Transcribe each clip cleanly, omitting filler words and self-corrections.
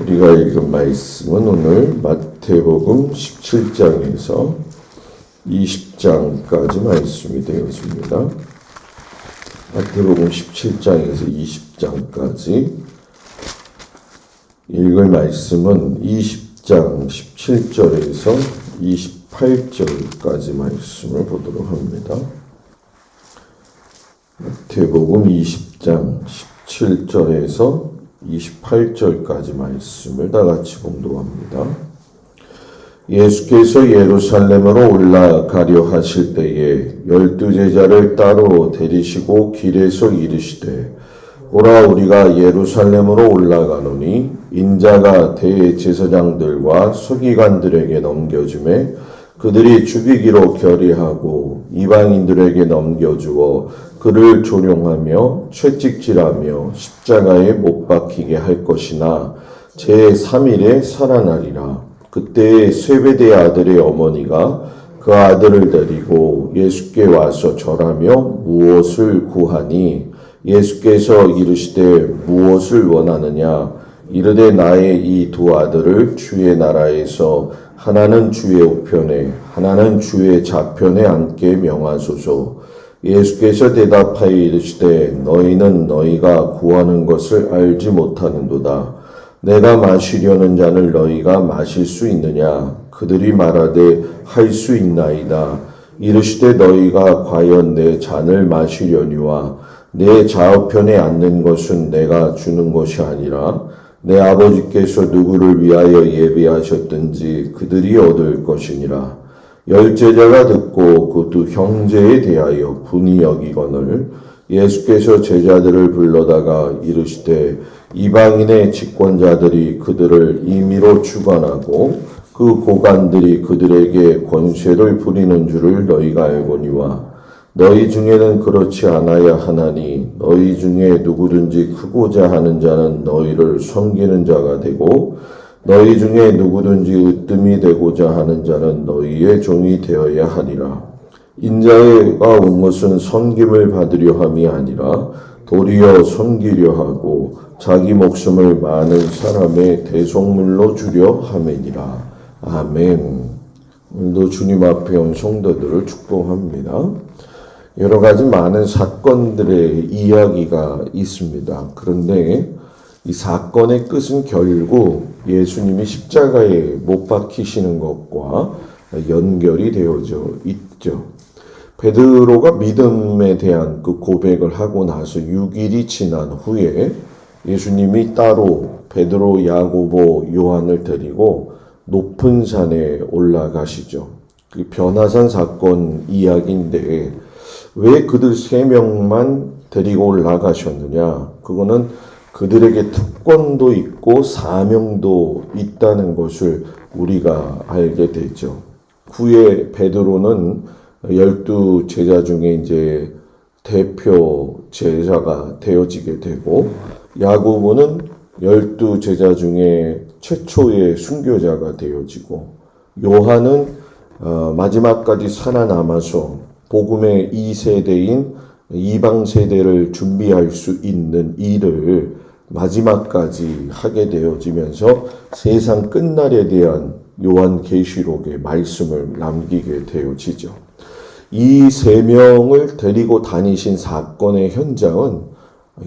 우리가 읽은 말씀은 오늘 마태복음 17장에서 20장까지 말씀이 되었습니다. 마태복음 17장에서 20장까지 읽을 말씀은 20장 17절에서 28절까지 말씀을 보도록 합니다. 마태복음 20장 17절에서 28절까지 말씀을 다 같이 공독합니다. 예수께서 예루살렘으로 올라가려 하실 때에 12제자를 따로 데리시고 길에서 이르시되 보라, 우리가 예루살렘으로 올라가노니 인자가 대제사장들과 서기관들에게 넘겨주매 그들이 죽이기로 결의하고 이방인들에게 넘겨주어 그를 조롱하며 채찍질하며 십자가에 못 박히게 할 것이나 제3일에 살아나리라. 그때 세베대 아들의 어머니가 그 아들을 데리고 예수께 와서 절하며 무엇을 구하니 예수께서 이르시되 무엇을 원하느냐 이르되 나의 이 두 아들을 주의 나라에서 하나는 주의 우편에 하나는 주의 좌편에 앉게 명하소서. 예수께서 대답하여 이르시되 너희는 너희가 구하는 것을 알지 못하는도다. 내가 마시려는 잔을 너희가 마실 수 있느냐? 그들이 말하되 할 수 있나이다. 이르시되 너희가 과연 내 잔을 마시려니와 내 좌우편에 앉는 것은 내가 주는 것이 아니라 내 아버지께서 누구를 위하여 예비하셨든지 그들이 얻을 것이니라. 열제자가 듣고 그 두 형제에 대하여 분이 여기거늘 예수께서 제자들을 불러다가 이르시되 이방인의 집권자들이 그들을 임의로 주관하고 그 고관들이 그들에게 권세를 부리는 줄을 너희가 알거니와 너희 중에는 그렇지 않아야 하나니 너희 중에 누구든지 크고자 하는 자는 너희를 섬기는 자가 되고 너희 중에 누구든지 으뜸이 되고자 하는 자는 너희의 종이 되어야 하리라. 인자가 온 것은 섬김을 받으려 함이 아니라 도리어 섬기려 하고 자기 목숨을 많은 사람의 대속물로 주려 함이니라. 아멘. 오늘도 주님 앞에 온 성도들을 축복합니다. 여러 가지 많은 사건들의 이야기가 있습니다. 그런데 이 사건의 끝은 결국 예수님이 십자가에 못 박히시는 것과 연결이 되어져 있죠. 베드로가 믿음에 대한 그 고백을 하고 나서 6일이 지난 후에 예수님이 따로 베드로, 야고보, 요한을 데리고 높은 산에 올라가시죠. 그 변화산 사건 이야기인데 왜 그들 3명만 데리고 올라가셨느냐? 그거는 그들에게 특권도 있고 사명도 있다는 것을 우리가 알게 되죠. 후에 베드로는 12제자 중에 이제 대표 제자가 되어지게 되고 야고보는 12제자 중에 최초의 순교자가 되어지고 요한은 마지막까지 살아남아서 복음의 2세대인 이방 세대를 준비할 수 있는 일을 마지막까지 하게 되어지면서 세상 끝날에 대한 요한계시록의 말씀을 남기게 되어지죠. 이 3명을 데리고 다니신 사건의 현장은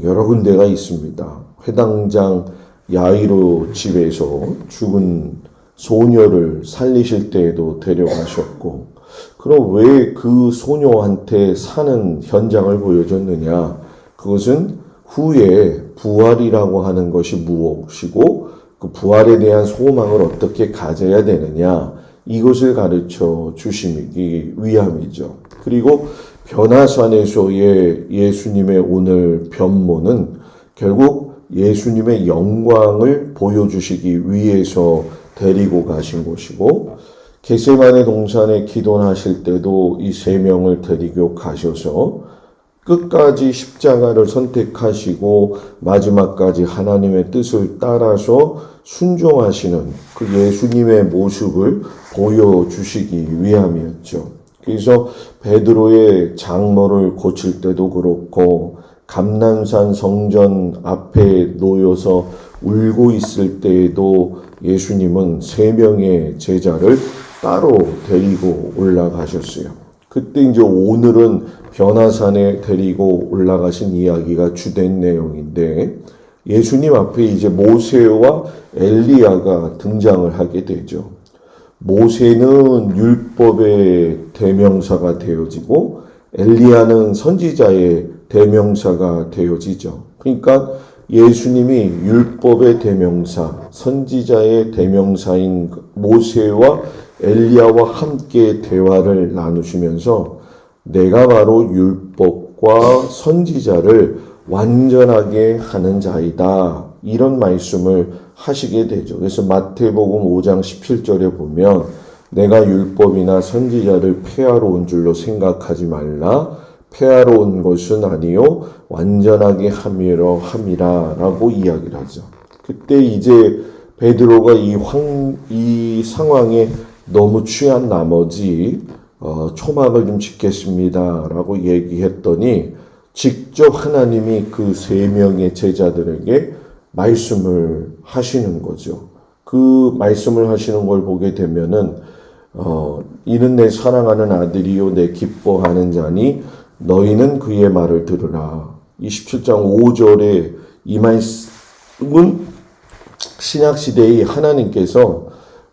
여러 군데가 있습니다. 회당장 야이로 집에서 죽은 소녀를 살리실 때에도 데려가셨고, 그럼 왜 그 소녀한테 사는 현장을 보여줬느냐? 그것은 후에 부활이라고 하는 것이 무엇이고 그 부활에 대한 소망을 어떻게 가져야 되느냐? 이것을 가르쳐 주시기 위함이죠. 그리고 변화산에서의 예수님의 오늘 변모는 결국 예수님의 영광을 보여주시기 위해서 데리고 가신 것이고, 겟세마네 동산에 기도하실 때도 이 3명을 데리고 가셔서 끝까지 십자가를 선택하시고 마지막까지 하나님의 뜻을 따라서 순종하시는 그 예수님의 모습을 보여주시기 위함이었죠. 그래서 베드로의 장모를 고칠 때도 그렇고 감난산 성전 앞에 놓여서 울고 있을 때에도 예수님은 3명의 제자를 따로 데리고 올라가셨어요. 그때 이제 오늘은 변화산에 데리고 올라가신 이야기가 주된 내용인데 예수님 앞에 이제 모세와 엘리야가 등장을 하게 되죠. 모세는 율법의 대명사가 되어지고 엘리야는 선지자의 대명사가 되어지죠. 그러니까 예수님이 율법의 대명사, 선지자의 대명사인 모세와 엘리야와 함께 대화를 나누시면서 내가 바로 율법과 선지자를 완전하게 하는 자이다. 이런 말씀을 하시게 되죠. 그래서 마태복음 5장 17절에 보면 내가 율법이나 선지자를 폐하러 온 줄로 생각하지 말라. 폐하러 온 것은 아니요 완전하게 함이라 함이라라고 이야기를 하죠. 그때 이제 베드로가 이 상황에 너무 취한 나머지 초막을 좀 짓겠습니다라고 얘기했더니 직접 하나님이 그 3명의 제자들에게 말씀을 하시는 거죠. 그 말씀을 하시는 걸 보게 되면은 이는 내 사랑하는 아들이요 내 기뻐하는 자니 너희는 그의 말을 들으라. 27장 5절에 이 말씀은 신약시대의 하나님께서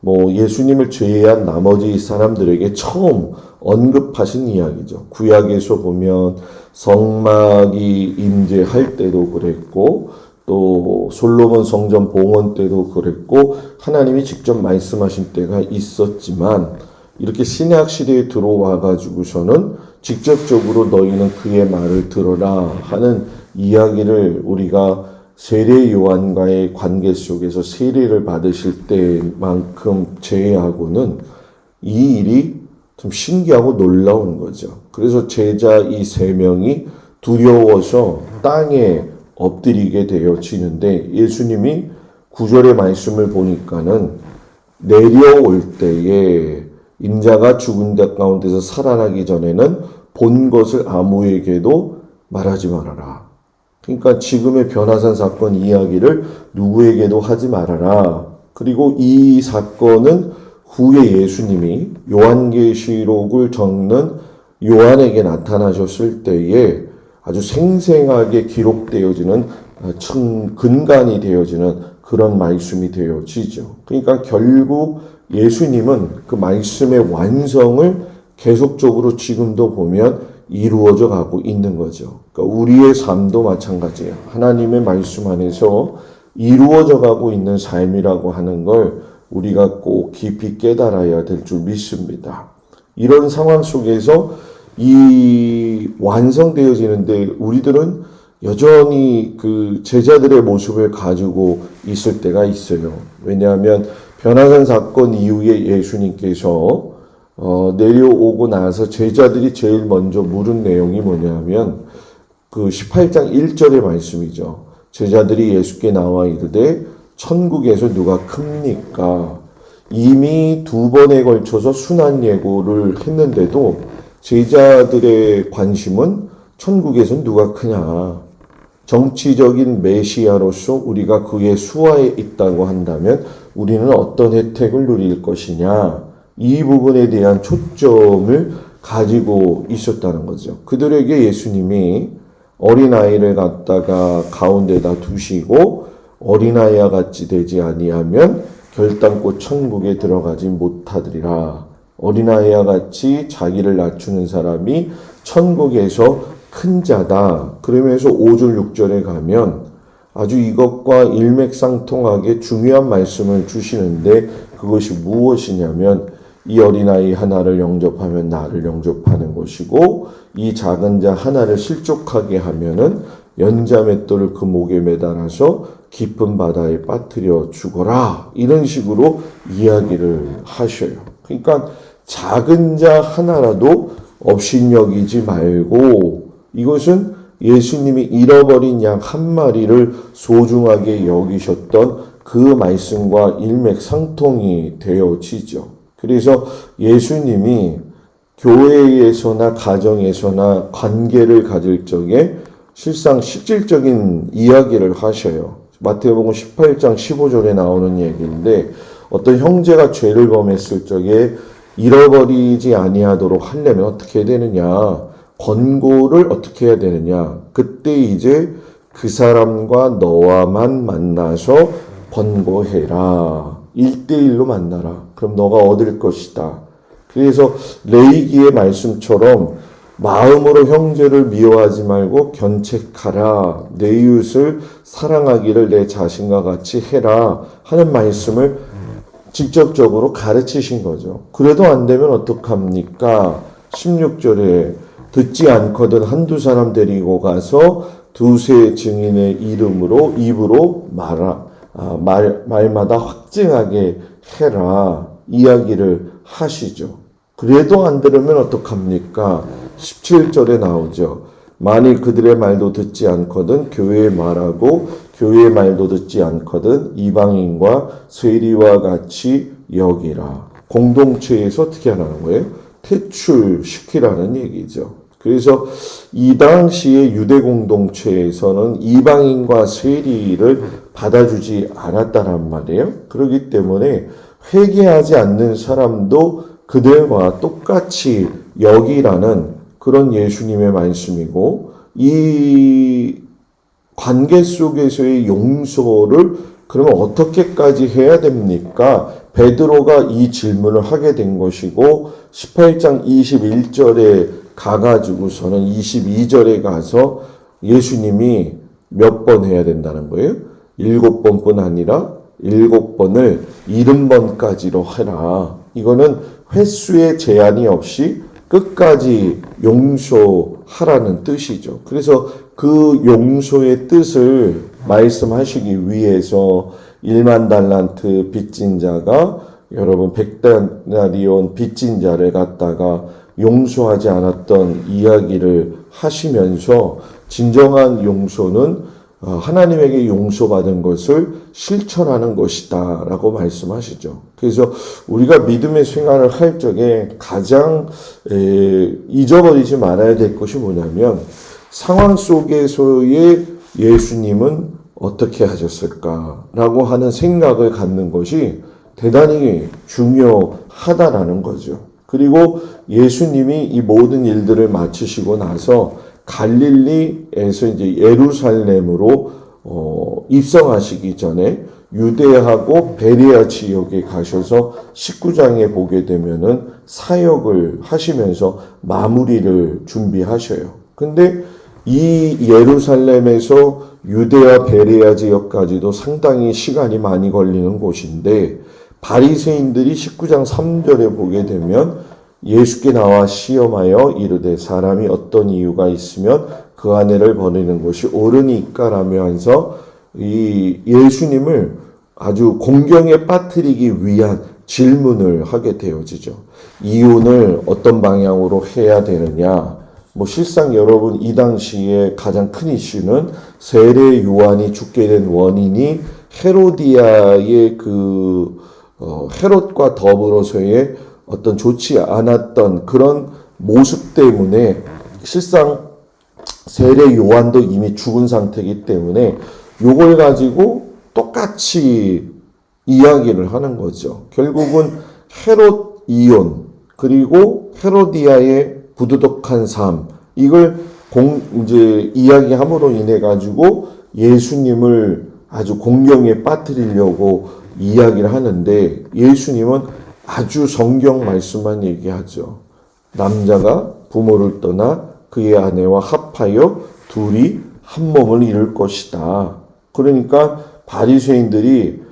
예수님을 제외한 나머지 사람들에게 처음 언급하신 이야기죠. 구약에서 보면 성막이 임재할 때도 그랬고 또 솔로몬 성전 봉헌 때도 그랬고 하나님이 직접 말씀하신 때가 있었지만 이렇게 신약 시대에 들어와 가지고서는 직접적으로 너희는 그의 말을 들어라 하는 이야기를 우리가 세례 요한과의 관계 속에서 세례를 받으실 때만큼 제외하고는 이 일이 좀 신기하고 놀라운 거죠. 그래서 제자 이 3명이 두려워서 땅에 엎드리게 되어지는데 예수님이 9절의 말씀을 보니까는 내려올 때에 인자가 죽은 자 가운데서 살아나기 전에는 본 것을 아무에게도 말하지 말아라. 그러니까 지금의 변화산 사건 이야기를 누구에게도 하지 말아라. 그리고 이 사건은 후에 예수님이 요한계시록을 적는 요한에게 나타나셨을 때에 아주 생생하게 기록되어지는 근간이 되어지는 그런 말씀이 되어지죠. 그러니까 결국 예수님은 그 말씀의 완성을 계속적으로 지금도 보면 이루어져 가고 있는 거죠. 그러니까 우리의 삶도 마찬가지예요. 하나님의 말씀 안에서 이루어져 가고 있는 삶이라고 하는 걸 우리가 꼭 깊이 깨달아야 될 줄 믿습니다. 이런 상황 속에서 이 완성되어지는데 우리들은 여전히 그 제자들의 모습을 가지고 있을 때가 있어요. 왜냐하면 변화산 사건 이후에 예수님께서 내려오고 나서 제자들이 제일 먼저 물은 내용이 뭐냐면 그 18장 1절의 말씀이죠. 제자들이 예수께 나와 이르되 천국에서 누가 큽니까? 이미 2번에 걸쳐서 순환 예고를 했는데도 제자들의 관심은 천국에서 누가 크냐? 정치적인 메시아로서 우리가 그의 수하에 있다고 한다면 우리는 어떤 혜택을 누릴 것이냐? 이 부분에 대한 초점을 가지고 있었다는 거죠. 그들에게 예수님이 어린아이를 갖다가 가운데다 두시고 어린아이와 같이 되지 아니하면 결단코 천국에 들어가지 못하리라. 어린아이와 같이 자기를 낮추는 사람이 천국에서 큰 자다. 그러면서 5절 6절에 가면 아주 이것과 일맥상통하게 중요한 말씀을 주시는데 그것이 무엇이냐면 이 어린아이 하나를 영접하면 나를 영접하는 것이고 이 작은 자 하나를 실족하게 하면은 연자맷돌을 그 목에 매달아서 깊은 바다에 빠뜨려 죽어라. 이런 식으로 이야기를 하셔요. 그러니까 작은 자 하나라도 업신여기지 말고 이것은 예수님이 잃어버린 양 한 마리를 소중하게 여기셨던 그 말씀과 일맥상통이 되어지죠. 그래서 예수님이 교회에서나 가정에서나 관계를 가질 적에 실상 실질적인 이야기를 하셔요. 마태복음 18장 15절에 나오는 얘기인데 어떤 형제가 죄를 범했을 적에 잃어버리지 아니하도록 하려면 어떻게 해야 되느냐? 권고를 어떻게 해야 되느냐? 그때 이제 그 사람과 너와만 만나서 권고해라. 1대1로 만나라. 그럼 너가 얻을 것이다. 그래서 레위기의 말씀처럼 마음으로 형제를 미워하지 말고 견책하라. 내 이웃을 사랑하기를 내 자신과 같이 해라. 하는 말씀을 직접적으로 가르치신 거죠. 그래도 안 되면 어떡합니까? 16절에 듣지 않거든 한두 사람 데리고 가서 두세 증인의 입으로 말마다 확증하게 해라. 이야기를 하시죠. 그래도 안 들으면 어떡합니까? 17절에 나오죠. 만일 그들의 말도 듣지 않거든 교회의 말하고 교회의 말도 듣지 않거든 이방인과 세리와 같이 여기라. 공동체에서 어떻게 하라는 거예요? 퇴출시키라는 얘기죠. 그래서 이 당시에 유대 공동체에서는 이방인과 세리를 받아주지 않았다란 말이에요. 그렇기 때문에 회개하지 않는 사람도 그들과 똑같이 여기라는 그런 예수님의 말씀이고, 이 관계 속에서의 용서를 그러면 어떻게까지 해야 됩니까? 베드로가 이 질문을 하게 된 것이고 18장 21절에 가가지고서는 22절에 가서 예수님이 몇 번 해야 된다는 거예요? 7번뿐 아니라 7번을 70번까지로 해라. 이거는 횟수의 제한이 없이 끝까지 용서하라는 뜻이죠. 그래서 그 용서의 뜻을 말씀하시기 위해서 1만 달란트 빚진 자가 여러분 100데나리온 빚진 자를 갖다가 용서하지 않았던 이야기를 하시면서 진정한 용서는 하나님에게 용서받은 것을 실천하는 것이다 라고 말씀하시죠. 그래서 우리가 믿음의 생활을 할 적에 가장 잊어버리지 말아야 될 것이 뭐냐면 상황 속에서의 예수님은 어떻게 하셨을까라고 하는 생각을 갖는 것이 대단히 중요하다라는 거죠. 그리고 예수님이 이 모든 일들을 마치시고 나서 갈릴리에서 이제 예루살렘으로 입성하시기 전에 유대하고 베레아 지역에 가셔서 19장에 보게 되면은 사역을 하시면서 마무리를 준비하셔요. 근데 이 예루살렘에서 유대와 베레아 지역까지도 상당히 시간이 많이 걸리는 곳인데 바리새인들이 19장 3절에 보게 되면 예수께 나와 시험하여 이르되 사람이 어떤 이유가 있으면 그 아내를 버리는 것이 옳으니까 라면서 이 예수님을 아주 공경에 빠뜨리기 위한 질문을 하게 되어지죠. 이혼을 어떤 방향으로 해야 되느냐. 실상 여러분 이 당시에 가장 큰 이슈는 세례 요한이 죽게 된 원인이 헤로디아의 헤롯과 더불어서의 어떤 좋지 않았던 그런 모습 때문에 실상 세례 요한도 이미 죽은 상태이기 때문에 요걸 가지고 똑같이 이야기를 하는 거죠. 결국은 헤롯 이혼 그리고 헤로디아의 부도덕한 삶 이걸 이제 이야기함으로 인해 가지고 예수님을 아주 공경에 빠뜨리려고 이야기를 하는데 예수님은 아주 성경 말씀만 얘기하죠. 남자가 부모를 떠나 그의 아내와 합하여 둘이 한 몸을 이룰 것이다. 그러니까 바리새인들이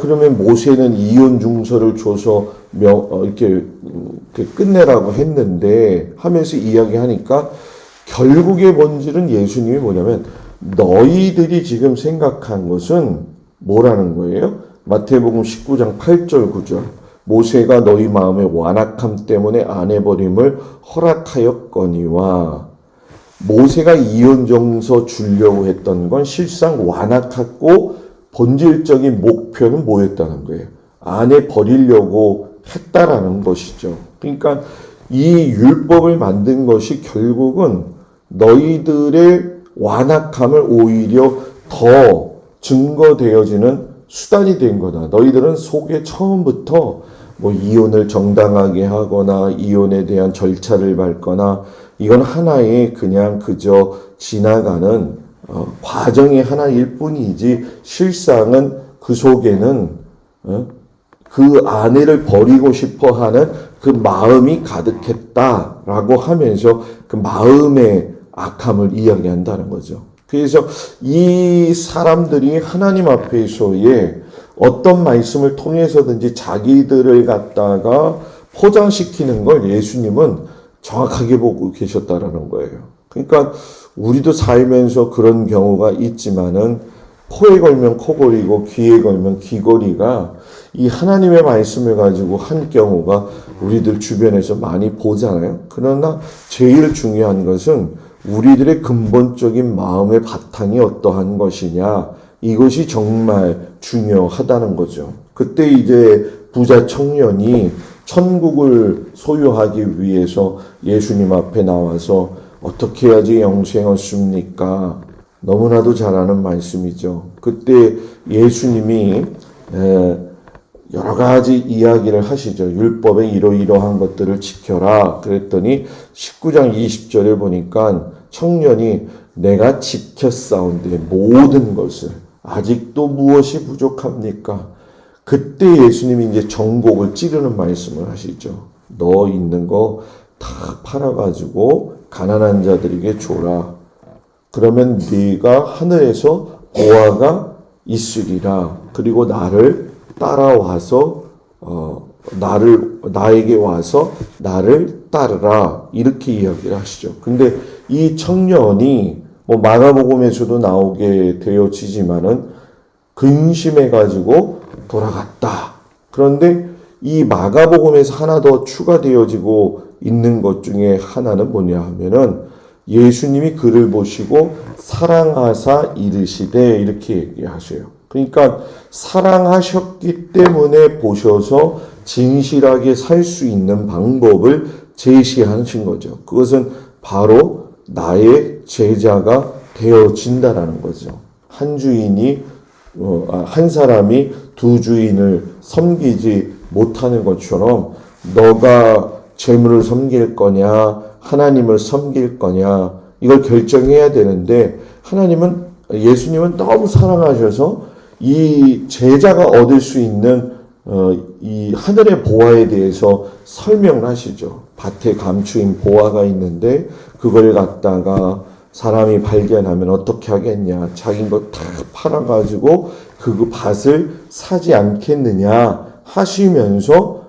그러면 모세는 이혼 증서를 줘서 이렇게 끝내라고 했는데 하면서 이야기하니까 결국의 본질은 예수님이 뭐냐면 너희들이 지금 생각한 것은 뭐라는 거예요? 마태복음 19장 8절 9절 모세가 너희 마음의 완악함 때문에 아내 버림을 허락하였거니와 모세가 이혼 정서 주려고 했던 건 실상 완악하고 본질적인 목표는 뭐였다는 거예요? 아내 버리려고 했다라는 것이죠. 그러니까 이 율법을 만든 것이 결국은 너희들의 완악함을 오히려 더 증거되어지는 수단이 된 거다. 너희들은 속에 처음부터 뭐 이혼을 정당하게 하거나 이혼에 대한 절차를 밟거나 이건 하나의 그냥 그저 지나가는 과정의 하나일 뿐이지 실상은 그 속에는 그 아내를 버리고 싶어 하는 그 마음이 가득했다라고 하면서 그 마음의 악함을 이야기한다는 거죠. 그래서 이 사람들이 하나님 앞에서의 어떤 말씀을 통해서든지 자기들을 갖다가 포장시키는 걸 예수님은 정확하게 보고 계셨다라는 거예요. 그러니까 우리도 살면서 그런 경우가 있지만은 코에 걸면 코걸이고 귀에 걸면 귀걸이가 이 하나님의 말씀을 가지고 한 경우가 우리들 주변에서 많이 보잖아요. 그러나 제일 중요한 것은 우리들의 근본적인 마음의 바탕이 어떠한 것이냐, 이것이 정말 중요하다는 거죠. 그때 이제 부자 청년이 천국을 소유하기 위해서 예수님 앞에 나와서 어떻게 해야지 영생 얻습니까? 너무나도 잘 아는 말씀이죠. 그때 예수님이 여러 가지 이야기를 하시죠. 율법에 이러이러한 것들을 지켜라. 그랬더니 19장 20절에 보니까 청년이 내가 지켰사온데 모든 것을 아직도 무엇이 부족합니까? 그때 예수님이 이제 정곡을 찌르는 말씀을 하시죠. 너 있는 거 다 팔아가지고 가난한 자들에게 줘라. 그러면 네가 하늘에서 보화가 있으리라. 그리고 나를 따라와서 나에게 와서 나를 따르라. 이렇게 이야기를 하시죠. 근데 이 청년이 뭐 마가복음에서도 나오게 되어지지만은 근심해 가지고 돌아갔다. 그런데 이 마가복음에서 하나 더 추가되어지고 있는 것 중에 하나는 뭐냐 하면은 예수님이 그를 보시고 사랑하사 이르시되 이렇게 얘기하셔요. 그러니까 사랑하셨기 때문에 보셔서 진실하게 살 수 있는 방법을 제시하신 거죠. 그것은 바로 나의 제자가 되어진다라는 거죠. 한 사람이 두 주인을 섬기지 못하는 것처럼 너가 재물을 섬길 거냐, 하나님을 섬길 거냐, 이걸 결정해야 되는데 예수님은 너무 사랑하셔서 이 제자가 얻을 수 있는 이 하늘의 보화에 대해서 설명을 하시죠. 밭에 감추인 보화가 있는데 그걸 갖다가 사람이 발견하면 어떻게 하겠냐. 자기 거 다 팔아가지고 그 밭을 사지 않겠느냐 하시면서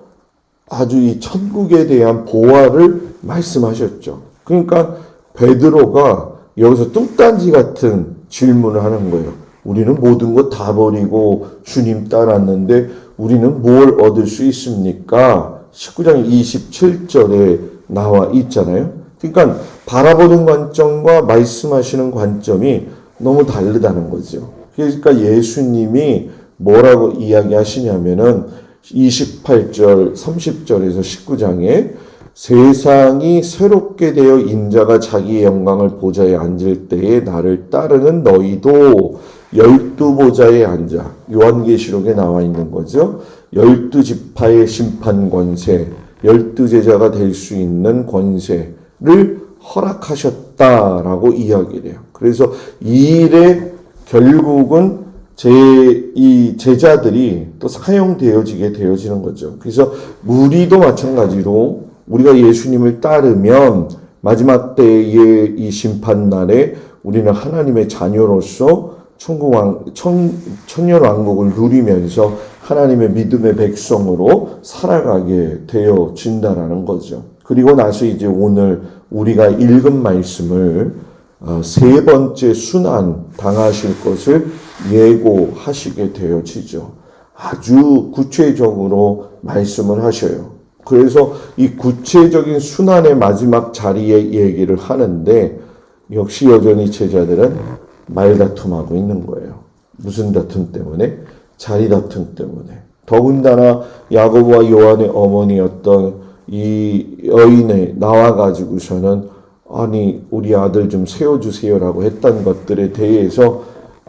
아주 이 천국에 대한 보화를 말씀하셨죠. 그러니까 베드로가 여기서 뚱딴지 같은 질문을 하는 거예요. 우리는 모든 것 다 버리고 주님 따랐는데 우리는 뭘 얻을 수 있습니까? 19장 27절에 나와 있잖아요. 그러니까 바라보는 관점과 말씀하시는 관점이 너무 다르다는 거죠. 그러니까 예수님이 뭐라고 이야기하시냐면은 28절, 30절에서 19장에 세상이 새롭게 되어 인자가 자기의 영광을 보좌에 앉을 때에 나를 따르는 너희도 12보좌에 앉아 요한계시록에 나와 있는 거죠. 12지파의 심판 권세, 12제자가 될 수 있는 권세를 허락하셨다라고 이야기를 해요. 그래서 이 일에 결국은 이 제자들이 또 사용되어지게 되어지는 거죠. 그래서 우리도 마찬가지로 우리가 예수님을 따르면 마지막 때의 이 심판날에 우리는 하나님의 자녀로서 천년 왕국을 누리면서 하나님의 믿음의 백성으로 살아가게 되어진다라는 거죠. 그리고 나서 이제 오늘 우리가 읽은 말씀을 세 번째 순환 당하실 것을 예고하시게 되어지죠. 아주 구체적으로 말씀을 하셔요. 그래서 이 구체적인 순환의 마지막 자리에 얘기를 하는데 역시 여전히 제자들은 말다툼하고 있는 거예요. 무슨 다툼 때문에? 자리 다툼 때문에. 더군다나 야고보와 요한의 어머니였던 이 여인에 나와가지고서는 아니 우리 아들 좀 세워주세요라고 했던 것들에 대해서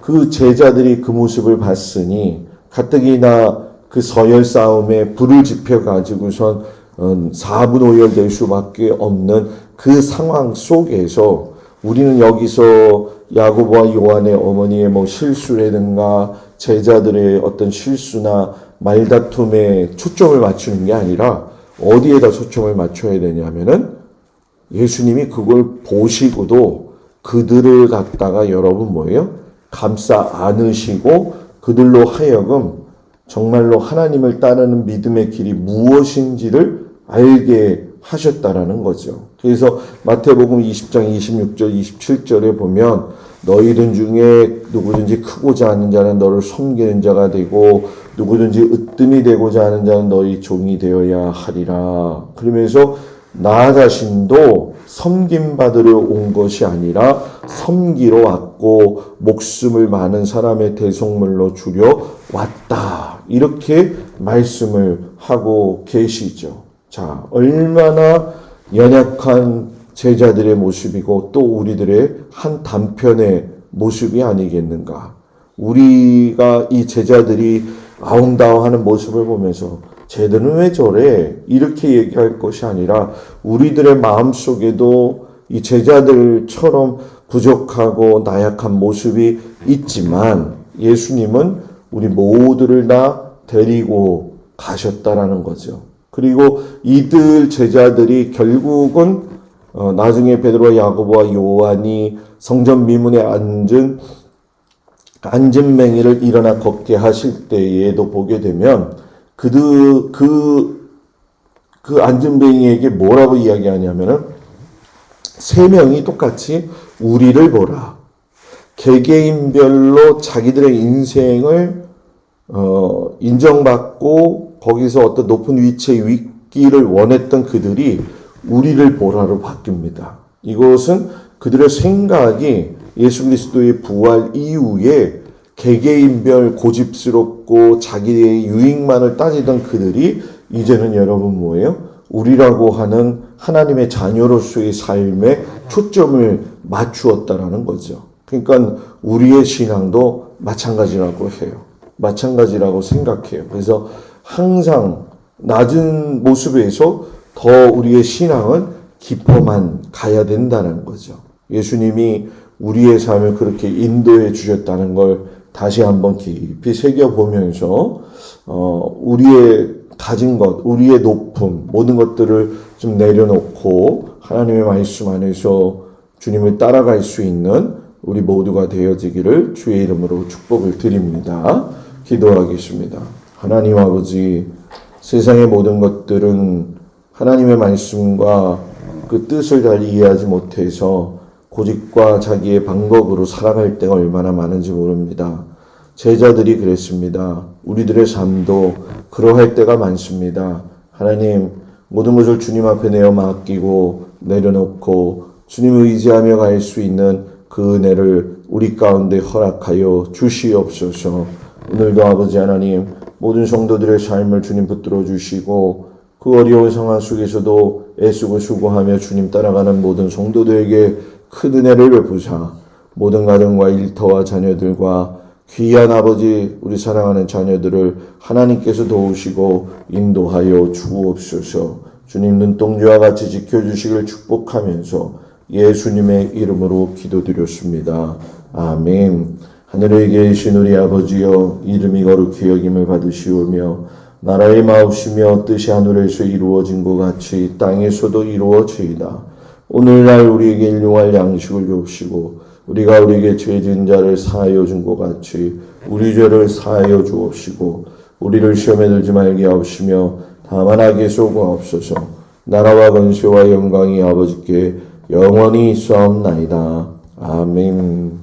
그 제자들이 그 모습을 봤으니 가뜩이나 그 서열 싸움에 불을 지펴가지고선 4분 5열 될 수밖에 없는 그 상황 속에서 우리는 여기서 야고보와 요한의 어머니의 뭐 실수라든가 제자들의 어떤 실수나 말다툼에 초점을 맞추는 게 아니라 어디에다 초점을 맞춰야 되냐면은 예수님이 그걸 보시고도 그들을 갖다가 여러분 뭐예요? 감싸 안으시고 그들로 하여금 정말로 하나님을 따르는 믿음의 길이 무엇인지를 알게 하셨다라는 거죠. 그래서 마태복음 20장 26절 27절에 보면 너희들 중에 누구든지 크고자 하는 자는 너를 섬기는 자가 되고 누구든지 으뜸이 되고자 하는 자는 너희 종이 되어야 하리라. 그러면서 나 자신도 섬김받으러 온 것이 아니라 섬기러 왔고 목숨을 많은 사람의 대속물로 주려 왔다. 이렇게 말씀을 하고 계시죠. 자, 얼마나 연약한 제자들의 모습이고 또 우리들의 한 단편의 모습이 아니겠는가. 우리가 이 제자들이 아웅다웅하는 모습을 보면서 쟤들은 왜 저래? 이렇게 얘기할 것이 아니라 우리들의 마음속에도 이 제자들처럼 부족하고 나약한 모습이 있지만 예수님은 우리 모두를 다 데리고 가셨다라는 거죠. 그리고 이들 제자들이 결국은 나중에 베드로와 야고보와 요한이 성전 미문에 앉은 맹인을 일어나 걷게 하실 때에도 보게 되면 그 앉은 맹인에게 뭐라고 이야기하냐면은 세 명이 똑같이 우리를 보라. 개개인별로 자기들의 인생을 인정받고 거기서 어떤 높은 위치에 있기를 원했던 그들이 우리를 보라로 바뀝니다. 이것은 그들의 생각이 예수 그리스도의 부활 이후에 개개인별 고집스럽고 자기의 유익만을 따지던 그들이 이제는 여러분 뭐예요? 우리라고 하는 하나님의 자녀로서의 삶에 초점을 맞추었다라는 거죠. 그러니까 우리의 신앙도 마찬가지라고 해요. 마찬가지라고 생각해요. 그래서 항상 낮은 모습에서 더 우리의 신앙은 깊어만 가야 된다는 거죠. 예수님이 우리의 삶을 그렇게 인도해 주셨다는 걸 다시 한번 깊이 새겨보면서 우리의 가진 것, 우리의 높음, 모든 것들을 좀 내려놓고 하나님의 말씀 안에서 주님을 따라갈 수 있는 우리 모두가 되어지기를 주의 이름으로 축복을 드립니다. 기도하겠습니다. 하나님 아버지, 세상의 모든 것들은 하나님의 말씀과 그 뜻을 잘 이해하지 못해서 고집과 자기의 방법으로 살아갈 때가 얼마나 많은지 모릅니다. 제자들이 그랬습니다. 우리들의 삶도 그러할 때가 많습니다. 하나님, 모든 것을 주님 앞에 내어 맡기고 내려놓고 주님을 의지하며 갈 수 있는 그 은혜를 우리 가운데 허락하여 주시옵소서. 오늘도 아버지 하나님, 모든 성도들의 삶을 주님 붙들어 주시고 그 어려운 상황 속에서도 애쓰고 수고하며 주님 따라가는 모든 성도들에게 큰 은혜를 베푸사 모든 가정과 일터와 자녀들과 귀한 아버지 우리 사랑하는 자녀들을 하나님께서 도우시고 인도하여 주옵소서. 주님 눈동자와 같이 지켜주시길 축복하면서 예수님의 이름으로 기도드렸습니다. 아멘. 하늘에 계신 우리 아버지여, 이름이 거룩히 여김을 받으시오며 나라의 마옵시며 뜻이 하늘에서 이루어진 것 같이 땅에서도 이루어지이다. 오늘날 우리에게 일용할 양식을 주옵시고 우리가 우리에게 죄진 자를 사하여 준 것 같이 우리 죄를 사하여 주옵시고 우리를 시험에 들지 말게 하옵시며 다만 악에 쏘고옵소서. 나라와 권세와 영광이 아버지께 영원히 있사옵나이다. 아멘.